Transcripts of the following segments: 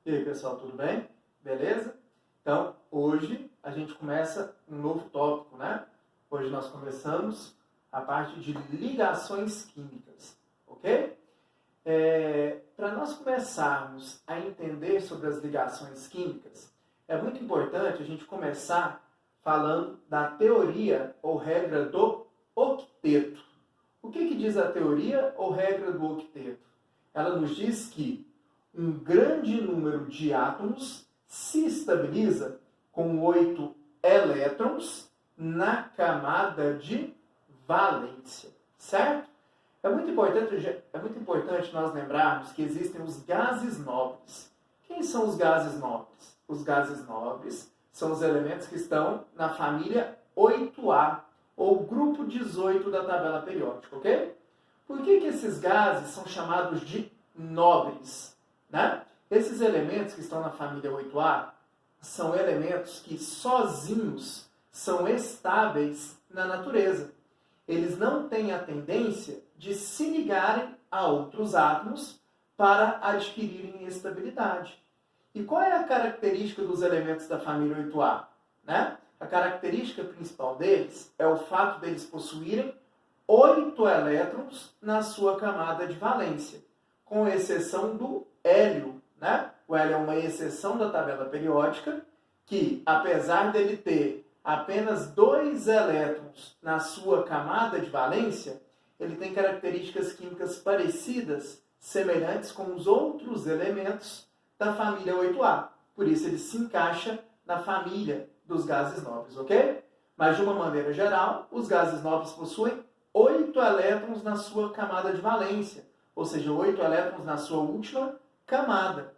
E aí, pessoal, tudo bem? Beleza? Então, hoje a gente começa um novo tópico, né? Hoje nós começamos a parte de ligações químicas, ok? Para nós começarmos a entender sobre as ligações químicas, é muito importante a gente começar falando da teoria ou regra do octeto. O que diz a teoria ou regra do octeto? Ela nos diz que um grande número de átomos se estabiliza com 8 elétrons na camada de valência, certo? É muito importante nós lembrarmos que existem os gases nobres. Quem são os gases nobres? Os gases nobres são os elementos que estão na família 8A, ou grupo 18 da tabela periódica, ok? Por que esses gases são chamados de nobres? Né? Esses elementos que estão na família 8A são elementos que sozinhos são estáveis na natureza. Eles não têm a tendência de se ligarem a outros átomos para adquirirem estabilidade. E qual é a característica dos elementos da família 8A? Né? A característica principal deles é o fato deles possuírem 8 elétrons na sua camada de valência, com exceção do hélio, né? O hélio é uma exceção da tabela periódica, que, apesar dele ter apenas 2 elétrons na sua camada de valência, ele tem características químicas parecidas, semelhantes com os outros elementos da família 8A. Por isso, ele se encaixa na família dos gases nobres, ok? Mas, de uma maneira geral, os gases nobres possuem 8 elétrons na sua camada de valência, ou seja, 8 elétrons na sua última camada.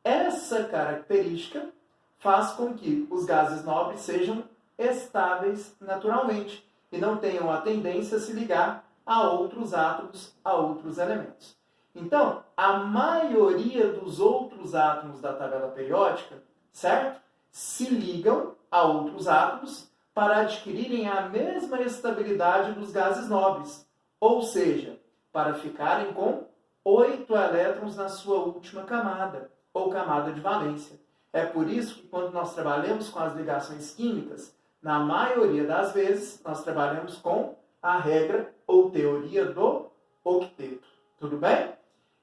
Essa característica faz com que os gases nobres sejam estáveis naturalmente e não tenham a tendência a se ligar a outros átomos, a outros elementos. Então, a maioria dos outros átomos da tabela periódica, certo? Se ligam a outros átomos para adquirirem a mesma estabilidade dos gases nobres, ou seja, para ficarem com 8 elétrons na sua última camada, ou camada de valência. É por isso que quando nós trabalhamos com as ligações químicas, na maioria das vezes, nós trabalhamos com a regra ou teoria do octeto. Tudo bem?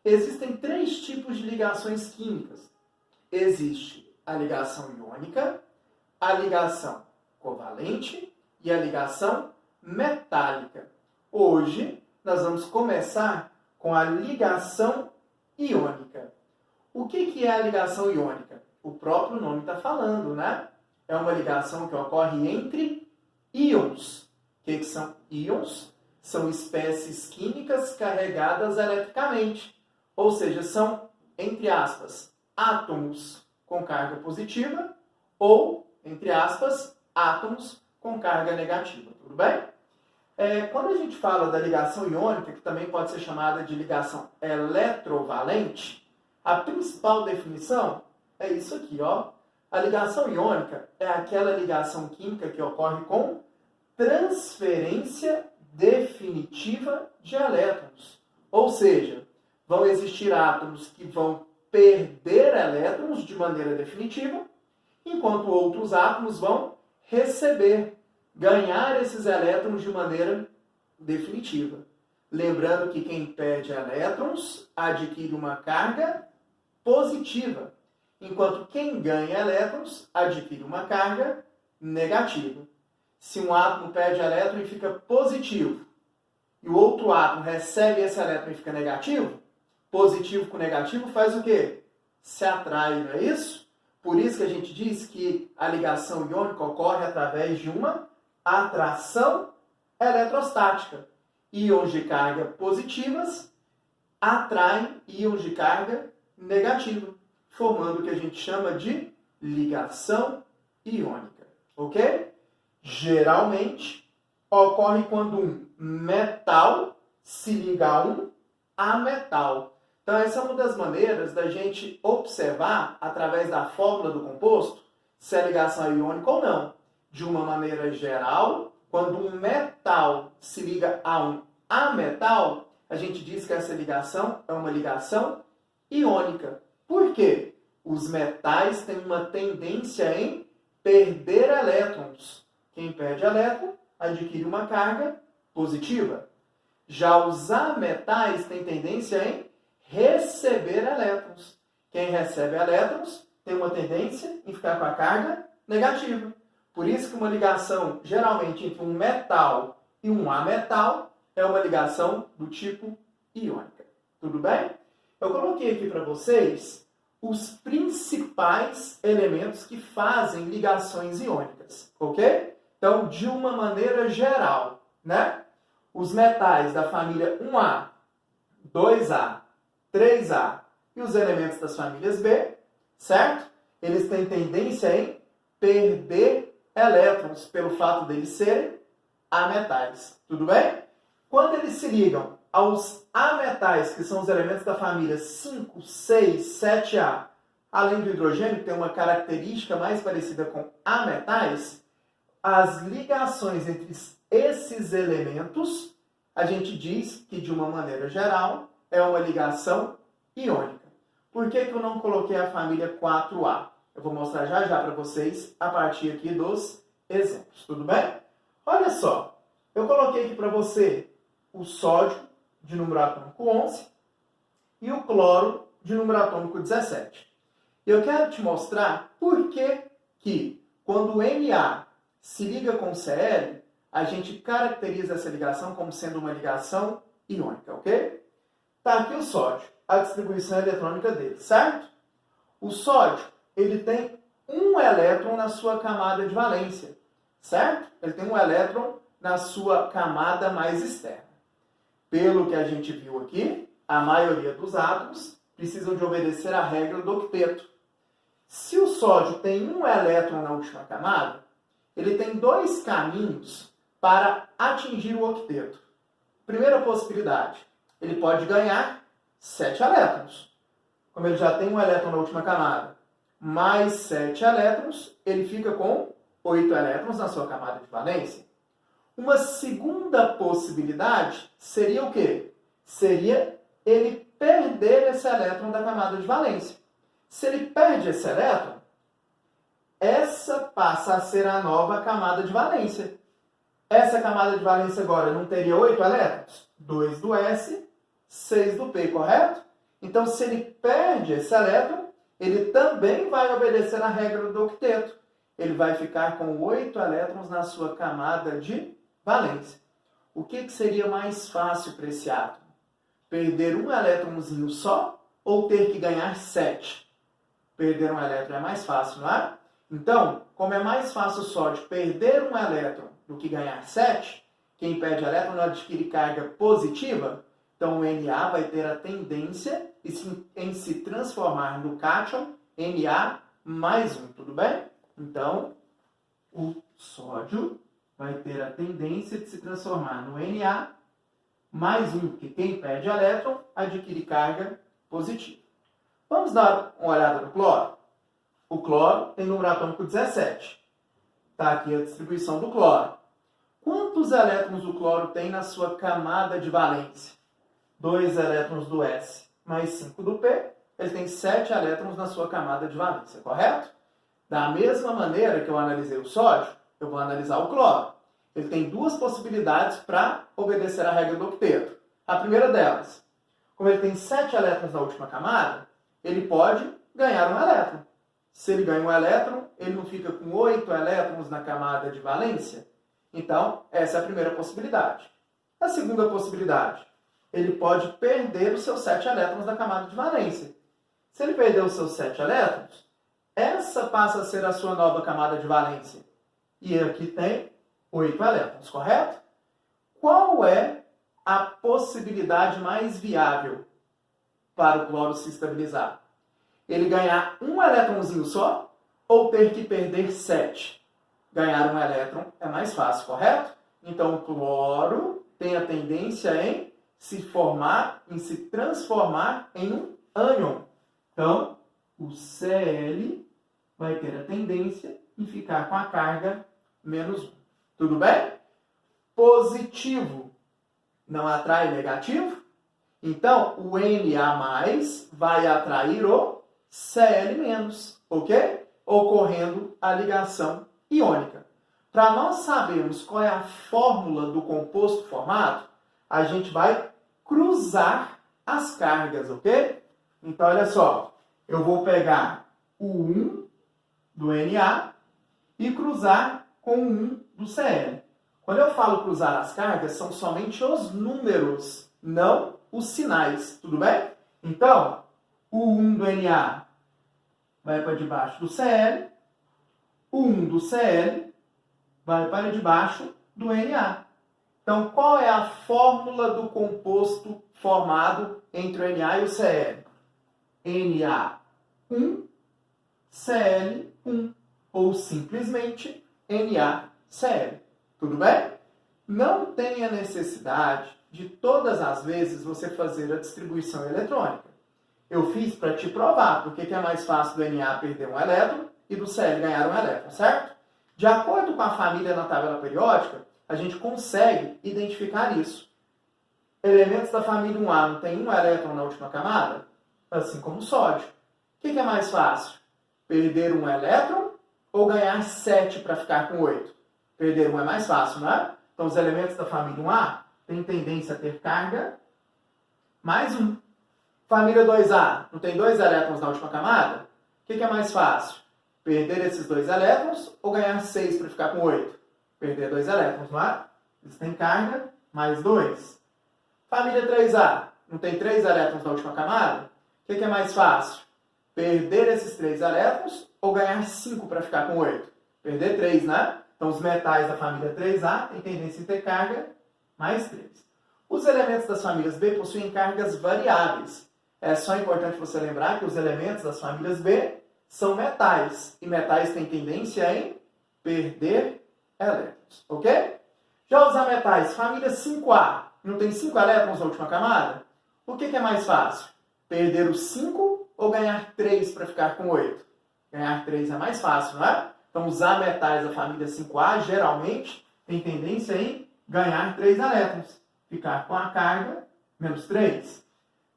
Existem 3 tipos de ligações químicas. Existe a ligação iônica, a ligação covalente e a ligação metálica. Hoje, nós vamos começar com a ligação iônica. O que é a ligação iônica? O próprio nome está falando, né? É uma ligação que ocorre entre íons. O que são íons? São espécies químicas carregadas eletricamente. Ou seja, são, entre aspas, átomos com carga positiva ou, entre aspas, átomos com carga negativa. Tudo bem? Quando a gente fala da ligação iônica, que também pode ser chamada de ligação eletrovalente, a principal definição é isso aqui, ó. A ligação iônica é aquela ligação química que ocorre com transferência definitiva de elétrons. Ou seja, vão existir átomos que vão perder elétrons de maneira definitiva, enquanto outros átomos vão receber, ganhar esses elétrons de maneira definitiva. Lembrando que quem perde elétrons adquire uma carga positiva, enquanto quem ganha elétrons adquire uma carga negativa. Se um átomo perde elétron e fica positivo, e o outro átomo recebe esse elétron e fica negativo, positivo com negativo faz o quê? Se atrai, não é isso? Por isso que a gente diz que a ligação iônica ocorre através de uma atração eletrostática. Íons de carga positivas atraem íons de carga negativa, formando o que a gente chama de ligação iônica. Ok? Geralmente, ocorre quando um metal se liga a um ametal. Então, essa é uma das maneiras da gente observar, através da fórmula do composto, se a ligação é iônica ou não. De uma maneira geral, quando um metal se liga a um ametal, a gente diz que essa ligação é uma ligação iônica. Por quê? Os metais têm uma tendência em perder elétrons. Quem perde elétron adquire uma carga positiva. Já os ametais têm tendência em receber elétrons. Quem recebe elétrons tem uma tendência em ficar com a carga negativa. Por isso que uma ligação, geralmente, entre um metal e um ametal é uma ligação do tipo iônica. Tudo bem? Eu coloquei aqui para vocês os principais elementos que fazem ligações iônicas, ok? Então, de uma maneira geral, né? Os metais da família 1A, 2A, 3A e os elementos das famílias B, certo? Eles têm tendência em perder elétrons pelo fato deles serem ametais. Tudo bem? Quando eles se ligam aos ametais, que são os elementos da família 5, 6, 7A, além do hidrogênio, que tem uma característica mais parecida com ametais, as ligações entre esses elementos, a gente diz que, de uma maneira geral, é uma ligação iônica. Por que eu não coloquei a família 4A? Eu vou mostrar já já para vocês a partir aqui dos exemplos, tudo bem? Olha só, eu coloquei aqui para você o sódio de número atômico 11 e o cloro de número atômico 17. Eu quero te mostrar por que quando o Na se liga com o Cl, a gente caracteriza essa ligação como sendo uma ligação iônica, ok? Tá aqui o sódio, a distribuição eletrônica dele, certo? O sódio, ele tem um elétron na sua camada de valência, certo? Ele tem um elétron na sua camada mais externa. Pelo que a gente viu aqui, a maioria dos átomos precisam de obedecer à regra do octeto. Se o sódio tem um elétron na última camada, ele tem dois caminhos para atingir o octeto. Primeira possibilidade, ele pode ganhar 7 elétrons. Como ele já tem um elétron na última camada, mais 7 elétrons, ele fica com 8 elétrons na sua camada de valência. Uma segunda possibilidade seria o quê? Seria ele perder esse elétron da camada de valência. Se ele perde esse elétron, essa passa a ser a nova camada de valência. Essa camada de valência agora não teria 8 elétrons? 2 do S, 6 do P, correto? Então, se ele perde esse elétron, ele também vai obedecer à regra do octeto. Ele vai ficar com 8 elétrons na sua camada de valência. O que seria mais fácil para esse átomo? Perder um elétronzinho só ou ter que ganhar 7? Perder um elétron é mais fácil, não é? Então, como é mais fácil o sódio perder um elétron do que ganhar 7, quem perde elétron não adquire carga positiva, então o Na vai ter a tendência em se transformar no cátion Na mais 1, tudo bem? Então, o sódio vai ter a tendência de se transformar no Na mais 1, porque quem perde elétron adquire carga positiva. Vamos dar uma olhada no cloro? O cloro tem número atômico 17. Está aqui a distribuição do cloro. Quantos elétrons o cloro tem na sua camada de valência? 2 elétrons do S mais 5 do P. Ele tem 7 elétrons na sua camada de valência, correto? Da mesma maneira que eu analisei o sódio, eu vou analisar o cloro. Ele tem duas possibilidades para obedecer à regra do octeto. A primeira delas, como ele tem 7 elétrons na última camada, ele pode ganhar um elétron. Se ele ganha um elétron, ele não fica com 8 elétrons na camada de valência? Então, essa é a primeira possibilidade. A segunda possibilidade, ele pode perder os seus 7 elétrons da camada de valência. Se ele perder os seus 7 elétrons, essa passa a ser a sua nova camada de valência. E aqui tem 8 elétrons, correto? Qual é a possibilidade mais viável para o cloro se estabilizar? Ele ganhar um elétronzinho só ou ter que perder 7? Ganhar um elétron é mais fácil, correto? Então, o cloro tem a tendência em se transformar em um ânion. Então, o Cl vai ter a tendência em ficar com a carga menos 1. Tudo bem? Positivo não atrai negativo? Então, o Na+, vai atrair o Cl-, ok? Ocorrendo a ligação iônica. Para nós sabermos qual é a fórmula do composto formado, a gente vai cruzar as cargas, ok? Então, olha só, eu vou pegar o 1 do Na e cruzar com o 1 do Cl. Quando eu falo cruzar as cargas, são somente os números, não os sinais, tudo bem? Então, o 1 do Na vai para debaixo do Cl, o 1 do Cl vai para debaixo do Na. Então, qual é a fórmula do composto formado entre o Na e o Cl? Na1, Cl1, ou simplesmente NaCl. Tudo bem? Não tem a necessidade de todas as vezes você fazer a distribuição eletrônica. Eu fiz para te provar porque que é mais fácil do Na perder um elétron e do Cl ganhar um elétron, certo? De acordo com a família na tabela periódica, a gente consegue identificar isso. Elementos da família 1A não tem um elétron na última camada? Assim como o sódio. O que é mais fácil? Perder um elétron ou ganhar 7 para ficar com 8? Perder um é mais fácil, não é? Então, os elementos da família 1A têm tendência a ter carga mais 1. Família 2A não tem 2 elétrons na última camada? O que é mais fácil? Perder esses 2 elétrons ou ganhar 6 para ficar com 8? Perder 2 elétrons, não é? Eles têm carga mais 2. Família 3A não tem 3 elétrons na última camada? O que é mais fácil? Perder esses 3 elétrons ou ganhar 5 para ficar com 8? Perder 3, né? Então, os metais da família 3A têm tendência a ter carga mais 3. Os elementos das famílias B possuem cargas variáveis. É só importante você lembrar que os elementos das famílias B são metais. E metais têm tendência em perder elétrons, ok? Já os ametais, família 5A, não tem 5 elétrons na última camada? O que é mais fácil? Perder os 5 ou ganhar 3 para ficar com 8? Ganhar 3 é mais fácil, não é? Então, os ametais da família 5A, geralmente, têm tendência em ganhar 3 elétrons. Ficar com a carga menos 3.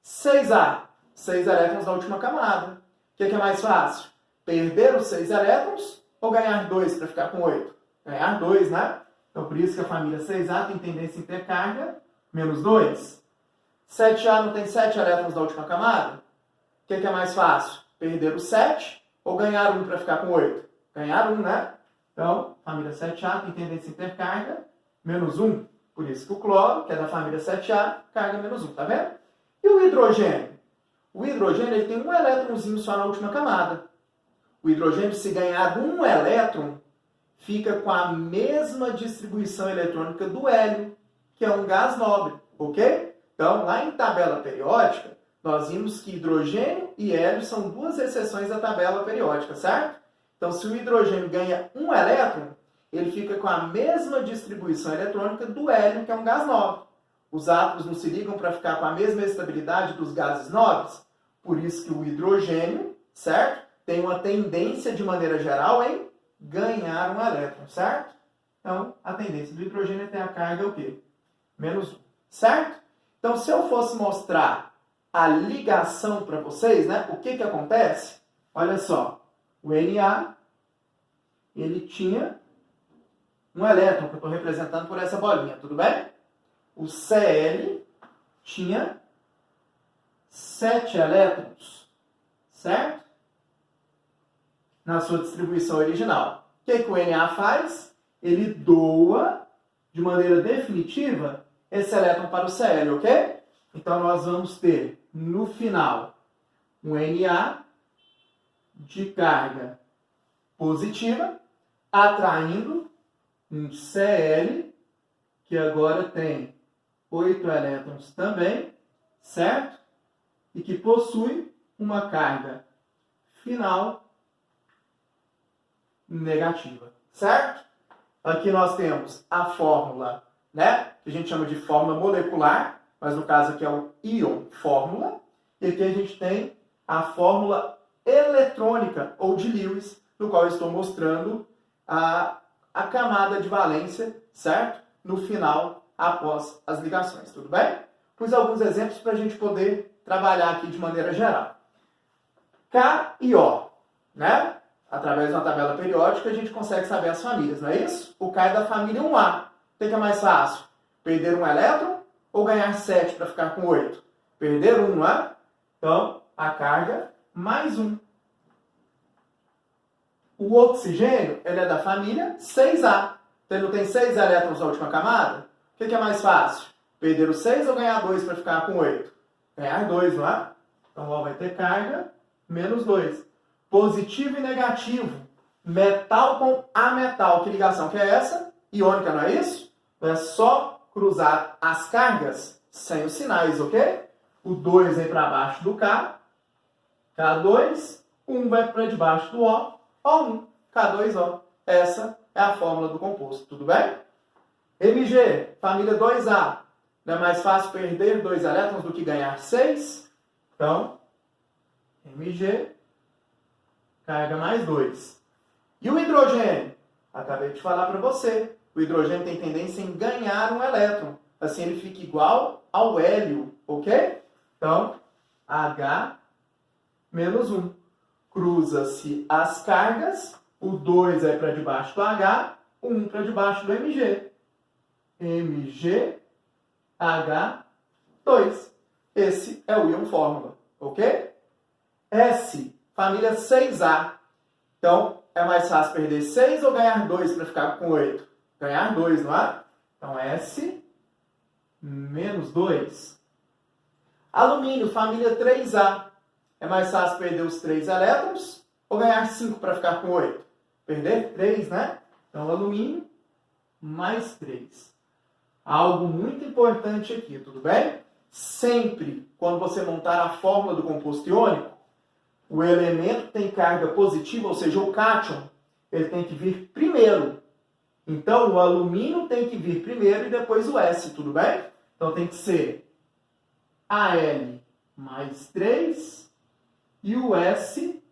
6A, 6 elétrons na última camada. O que é mais fácil? Perder os 6 elétrons ou ganhar 2 para ficar com 8? Ganhar 2, né? Então, por isso que a família 6A tem tendência em ter carga menos 2. 7A não tem 7 elétrons na última camada? O que é mais fácil? Perder os 7 ou ganhar 1 para ficar com 8? Ganhar 1, né? Então, família 7A tem tendência em ter carga menos 1. Por isso que o cloro, que é da família 7A, carga menos 1, tá vendo? E o hidrogênio? O hidrogênio ele tem um elétronzinho só na última camada. O hidrogênio, se ganhar 1 elétron, fica com a mesma distribuição eletrônica do hélio, que é um gás nobre, ok? Então, lá em tabela periódica, nós vimos que hidrogênio e hélio são 2 exceções da tabela periódica, certo? Então, se o hidrogênio ganha 1 elétron, ele fica com a mesma distribuição eletrônica do hélio, que é um gás nobre. Os átomos não se ligam para ficar com a mesma estabilidade dos gases nobres? Por isso que o hidrogênio, certo? Tem uma tendência, de maneira geral, em ganhar 1 elétron, certo? Então, a tendência do hidrogênio é ter a carga o quê? Menos 1, certo? Então, se eu fosse mostrar a ligação para vocês, né? O que acontece? Olha só. O Na, ele tinha um elétron, que eu estou representando por essa bolinha, tudo bem? O Cl tinha 7 elétrons, certo? Na sua distribuição original. O que o Na faz? Ele doa, de maneira definitiva, esse elétron para o Cl, ok? Então, nós vamos ter, no final, um Na de carga positiva, atraindo um Cl, que agora tem 8 elétrons também, certo? E que possui uma carga final negativa, certo? Aqui nós temos a fórmula, né? Que a gente chama de fórmula molecular, mas no caso aqui é o íon fórmula. E aqui a gente tem a fórmula eletrônica, ou de Lewis, no qual eu estou mostrando a camada de valência, certo? No final, após as ligações, tudo bem? Pus alguns exemplos para a gente poder trabalhar aqui de maneira geral. K e O, né? Através de uma tabela periódica a gente consegue saber as famílias, não é isso? O K é da família 1A. O que é mais fácil? Perder um elétron ou ganhar 7 para ficar com 8? Perder um, não é? Então, a carga mais 1. O oxigênio, ele é da família 6A. Então, ele não tem 6 elétrons na última camada? O que é mais fácil? Perder o 6 ou ganhar 2 para ficar com 8? Ganhar 2, não é? Então, O vai ter carga menos 2. Positivo e negativo. Metal com ametal. Que ligação que é essa? Iônica, não é isso? Então, é só cruzar as cargas sem os sinais, ok? O 2 vem para baixo do K. K2. 1 vai para debaixo do O. O1. K2O. Essa é a fórmula do composto. Tudo bem? Mg, família 2A. Não é mais fácil perder 2 elétrons do que ganhar 6? Então, Mg, carga mais 2. E o hidrogênio? Acabei de falar para você. O hidrogênio tem tendência em ganhar um elétron. Assim ele fica igual ao hélio, ok? Então, H menos 1. Cruza-se as cargas. O 2 é para debaixo do H, o 1 para debaixo do Mg. Mg, H2. Esse é o íon fórmula, ok? S, família 6A. Então, é mais fácil perder 6 ou ganhar 2 para ficar com 8? Ganhar 2, não é? Então, S menos 2. Alumínio, família 3A. É mais fácil perder os 3 elétrons ou ganhar 5 para ficar com 8? Perder 3, né? Então, alumínio mais 3. Algo muito importante aqui, tudo bem? Sempre, quando você montar a fórmula do composto iônico, o elemento tem carga positiva, ou seja, o cátion, ele tem que vir primeiro. Então, o alumínio tem que vir primeiro e depois o S, tudo bem? Então, tem que ser Al mais 3 e o S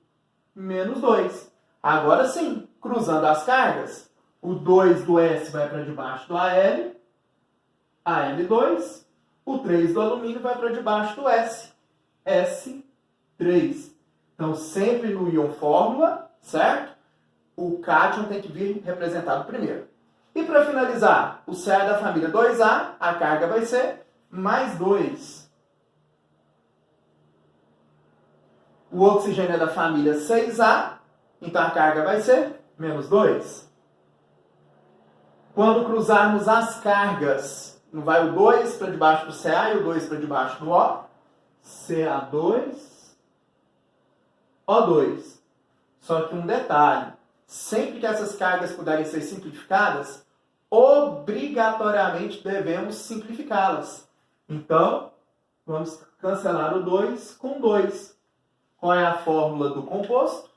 menos 2. Agora sim, cruzando as cargas, o 2 do S vai para debaixo do Al, Al2, o 3 do alumínio vai para debaixo do S, S3. Então, sempre no íon fórmula, certo? O cátion tem que vir representado primeiro. E para finalizar, o Ca é da família 2A, a carga vai ser mais 2. O oxigênio é da família 6A, então a carga vai ser menos 2. Quando cruzarmos as cargas, não vai o 2 para debaixo do Ca e o 2 para debaixo do O? Ca2, O2. Só que um detalhe, sempre que essas cargas puderem ser simplificadas, obrigatoriamente devemos simplificá-las. Então, vamos cancelar o 2 com 2. Qual é a fórmula do composto?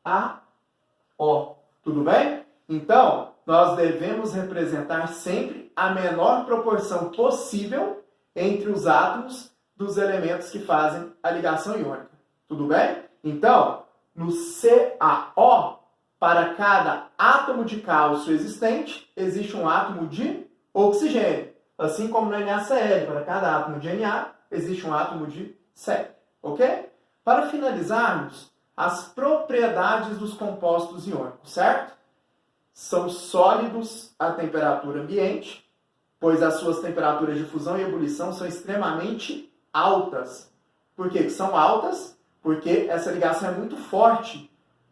CaO. Tudo bem? Então, nós devemos representar sempre a menor proporção possível entre os átomos dos elementos que fazem a ligação iônica. Tudo bem? Então, no CaO, para cada átomo de cálcio existente, existe um átomo de oxigênio. Assim como no NaCl, para cada átomo de Na, existe um átomo de Cl. Ok? Para finalizarmos, as propriedades dos compostos iônicos, certo? São sólidos à temperatura ambiente, pois as suas temperaturas de fusão e ebulição são extremamente altas. Por que são altas? Porque essa ligação é muito forte.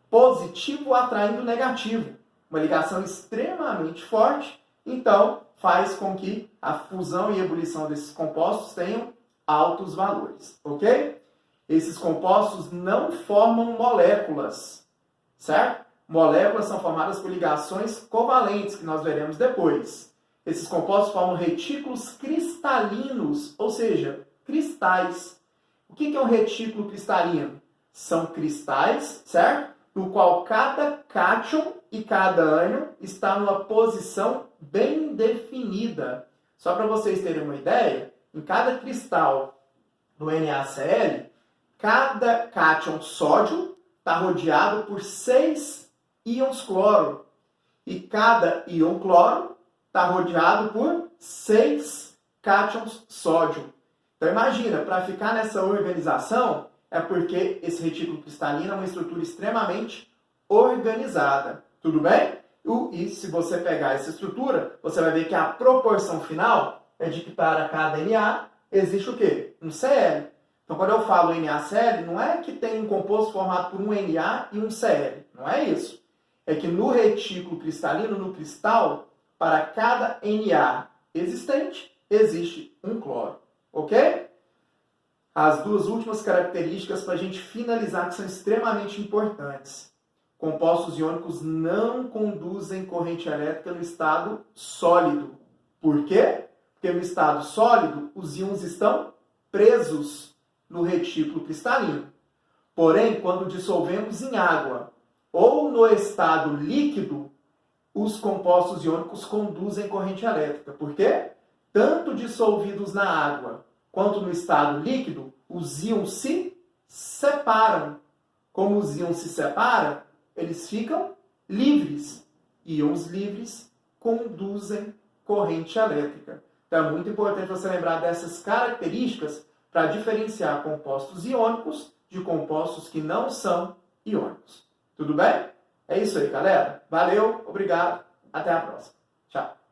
Positivo atraindo negativo. Uma ligação extremamente forte, então faz com que a fusão e ebulição desses compostos tenham altos valores, ok? Esses compostos não formam moléculas, certo? Moléculas são formadas por ligações covalentes, que nós veremos depois. Esses compostos formam retículos cristalinos, ou seja, cristais. O que é um retículo cristalino? São cristais, certo? No qual cada cátion e cada ânion está numa posição bem definida. Só para vocês terem uma ideia, em cada cristal do NaCl, cada cátion sódio está rodeado por 6 íons cloro. E cada íon cloro está rodeado por 6 cátions sódio. Então imagina, para ficar nessa organização, É porque esse retículo cristalino é uma estrutura extremamente organizada. Tudo bem? E se você pegar essa estrutura, você vai ver que a proporção final é de que para cada Na existe o quê? Um Cl. Então, quando eu falo NaCl, não é que tem um composto formado por um Na e um Cl. Não é isso. É que no retículo cristalino, no cristal, para cada Na existente, existe um cloro. Ok? As duas últimas características para a gente finalizar que são extremamente importantes. Compostos iônicos não conduzem corrente elétrica no estado sólido. Por quê? Porque no estado sólido, os íons estão presos no retículo cristalino. Porém, quando dissolvemos em água ou no estado líquido, os compostos iônicos conduzem corrente elétrica. Por quê? Tanto dissolvidos na água quanto no estado líquido, os íons se separam. Como os íons se separam, eles ficam livres. Íons livres conduzem corrente elétrica. Então é muito importante você lembrar dessas características para diferenciar compostos iônicos de compostos que não são iônicos. Tudo bem? É isso aí, galera. Valeu, obrigado, até a próxima. Tchau.